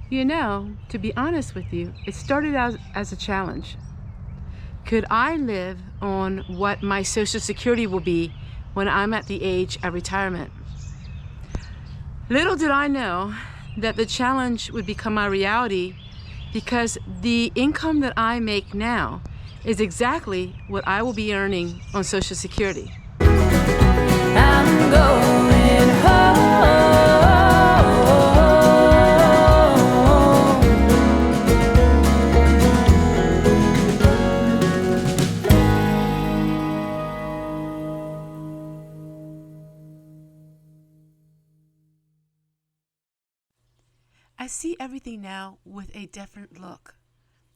You know, to be honest with you, it started out as a challenge. Could I live on what my Social Security will be when I'm at the age of retirement? Little did I know that the challenge would become my reality, because the income that I make now is exactly what I will be earning on Social Security. I'm going home. I see everything now with a different look.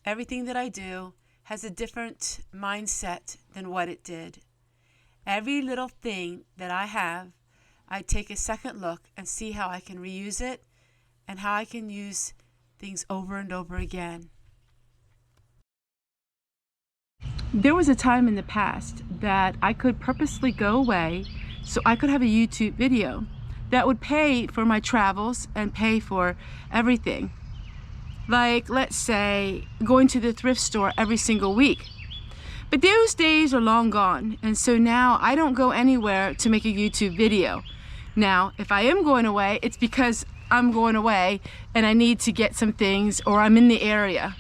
Everything that I do has a different mindset than what it did. Every little thing that I have, I take a second look and see how I can reuse it and how I can use things over and over again. There was a time in the past that I could purposely go away so I could have a YouTube video that would pay for my travels and pay for everything. Like, let's say, going to the thrift store every single week. But those days are long gone, and so now I don't go anywhere to make a YouTube video. Now, if I am going away, it's because I'm going away and I need to get some things, or I'm in the area.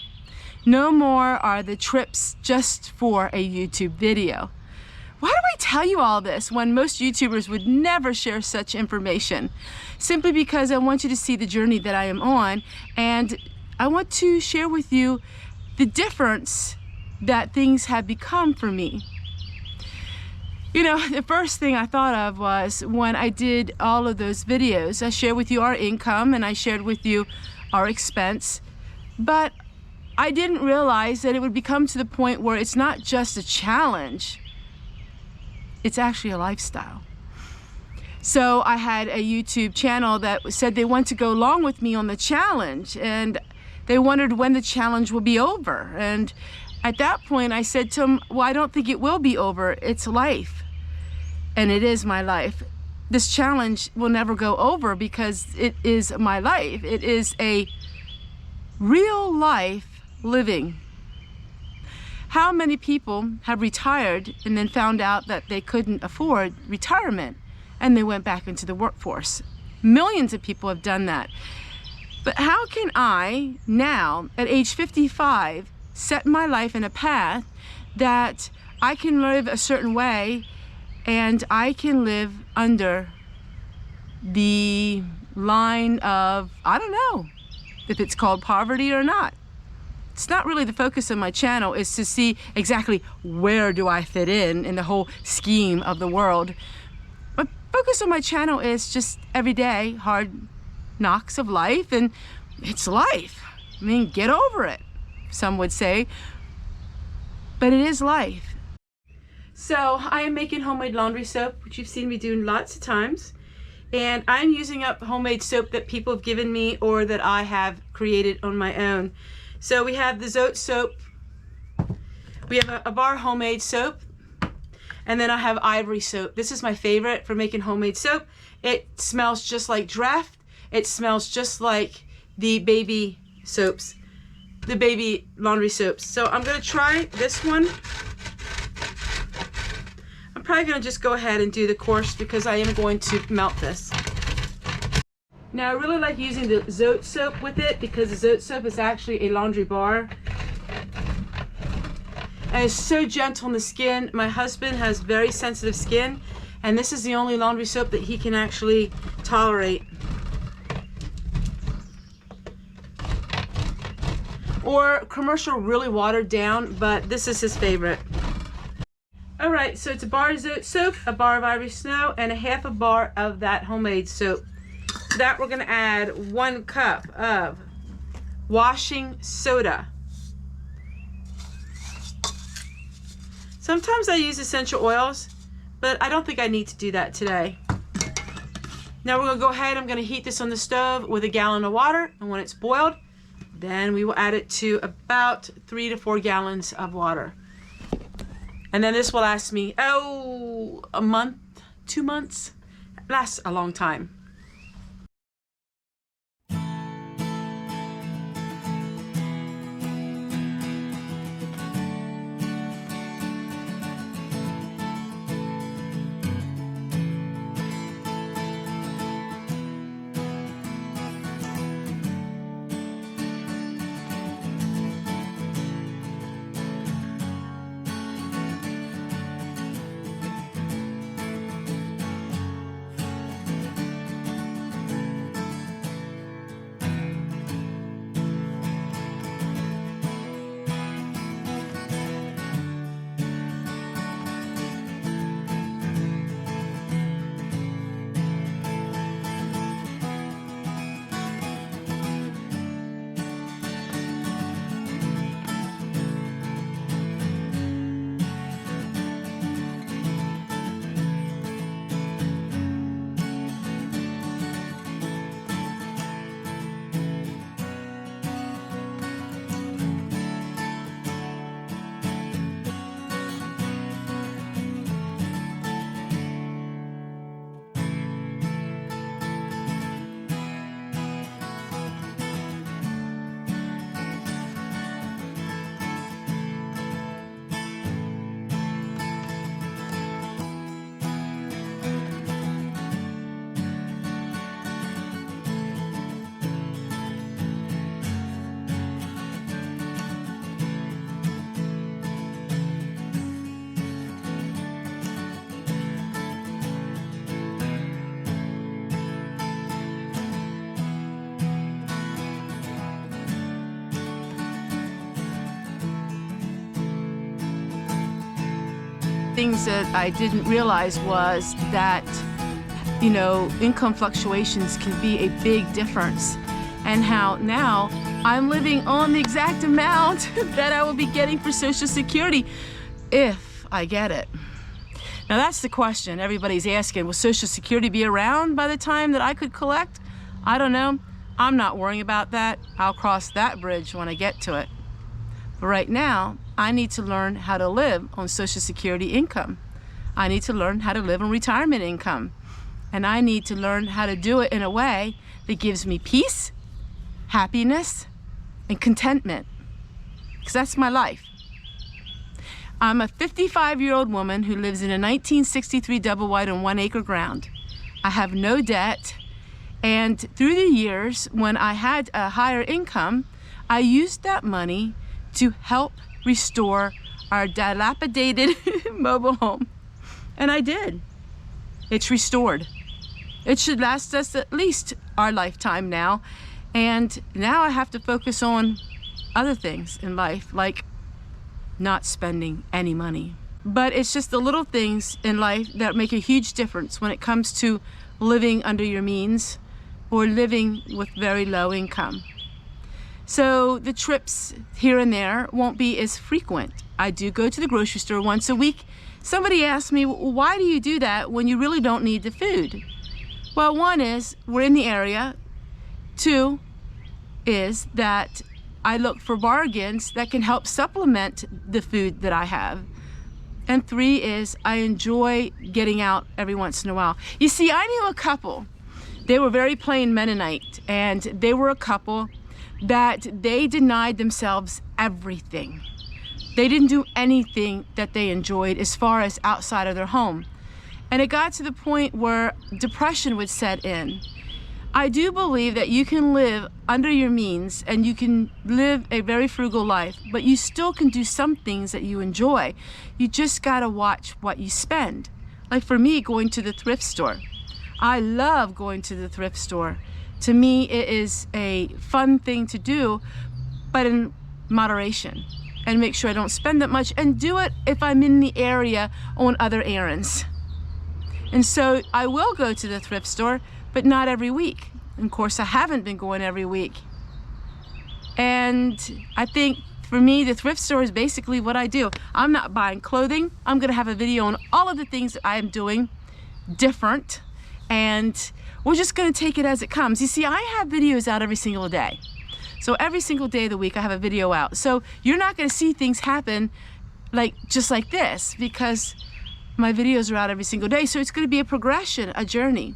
No more are the trips just for a YouTube video. Why do I tell you all this when most YouTubers would never share such information? Simply because I want you to see the journey that I am on, and I want to share with you the difference that things have become for me. You know, the first thing I thought of was when I did all of those videos. I shared with you our income and I shared with you our expense, but I didn't realize that it would become to the point where it's not just a challenge, it's actually a lifestyle. So I had a YouTube channel that said they want to go along with me on the challenge, and they wondered when the challenge will be over. And at that point I said to them, well, I don't think it will be over. It's life. And it is my life. This challenge will never go over because it is my life. It is a real life living. How many people have retired and then found out that they couldn't afford retirement and they went back into the workforce? Millions of people have done that. But how can I now, at age 55, set my life in a path that I can live a certain way and I can live under the line of, I don't know if it's called poverty or not. It's not really the focus of my channel, is to see exactly where do I fit in the whole scheme of the world. My focus on my channel is just everyday hard knocks of life, and it's life. I mean, get over it, some would say, but it is life. So I am making homemade laundry soap, which you've seen me doing lots of times, and I'm using up homemade soap that people have given me or that I have created on my own. So we have the zote soap, we have a bar homemade soap, and then I have ivory soap. This is my favorite for making homemade soap. It smells just like Draft. It smells just like the baby soaps, the baby laundry soaps. So I'm gonna try this one. I'm probably gonna just go ahead and do the course because I am going to melt this. Now I really like using the zote soap with it because the zote soap is actually a laundry bar. And it's so gentle on the skin. My husband has very sensitive skin, and this is the only laundry soap that he can actually tolerate. Or commercial really watered down, but this is his favorite. Alright, so it's a bar of zote soap, a bar of ivory snow, and a half a bar of that homemade soap. To that we're going to add 1 cup of washing soda. Sometimes I use essential oils, but I don't think I need to do that today. Now we're going to go ahead, I'm going to heat this on the stove with 1 gallon of water, and when it's boiled, then we will add it to about 3 to 4 gallons of water. And then this will last me, a month, 2 months. It lasts a long time. things that I didn't realize was that, you know, income fluctuations can be a big difference, and how now I'm living on the exact amount that I will be getting for Social Security if I get it. Now that's the question everybody's asking. Will Social Security be around by the time that I could collect? I don't know. I'm not worrying about that. I'll cross that bridge when I get to it. But right now, I need to learn how to live on Social Security income. I need to learn how to live on retirement income. And I need to learn how to do it in a way that gives me peace, happiness, and contentment. Because that's my life. I'm a 55-year-old woman who lives in a 1963 double wide on 1 acre ground. I have no debt. And through the years, when I had a higher income, I used that money to help restore our dilapidated mobile home. And I did. It's restored. It should last us at least our lifetime now. And now I have to focus on other things in life, like not spending any money. But it's just the little things in life that make a huge difference when it comes to living under your means or living with very low income. So the trips here and there won't be as frequent. I do go to the grocery store once a week. Somebody asked me, why do you do that when you really don't need the food? Well, one is we're in the area. Two is that I look for bargains that can help supplement the food that I have. And three is I enjoy getting out every once in a while. You see, I knew a couple. They were very plain Mennonite, and they were a couple that they denied themselves everything. They didn't do anything that they enjoyed as far as outside of their home. And it got to the point where depression would set in. I do believe that you can live under your means and you can live a very frugal life, but you still can do some things that you enjoy. You just gotta watch what you spend. Like for me, going to the thrift store. I love going to the thrift store. To me, it is a fun thing to do, but in moderation. And make sure I don't spend that much, and do it if I'm in the area on other errands. And so I will go to the thrift store, but not every week. And of course, I haven't been going every week. And I think for me, the thrift store is basically what I do. I'm not buying clothing. I'm gonna have a video on all of the things that I am doing different. And we're just gonna take it as it comes. You see, I have videos out every single day. So every single day of the week, I have a video out. So you're not gonna see things happen just like this, because my videos are out every single day. So it's gonna be a progression, a journey.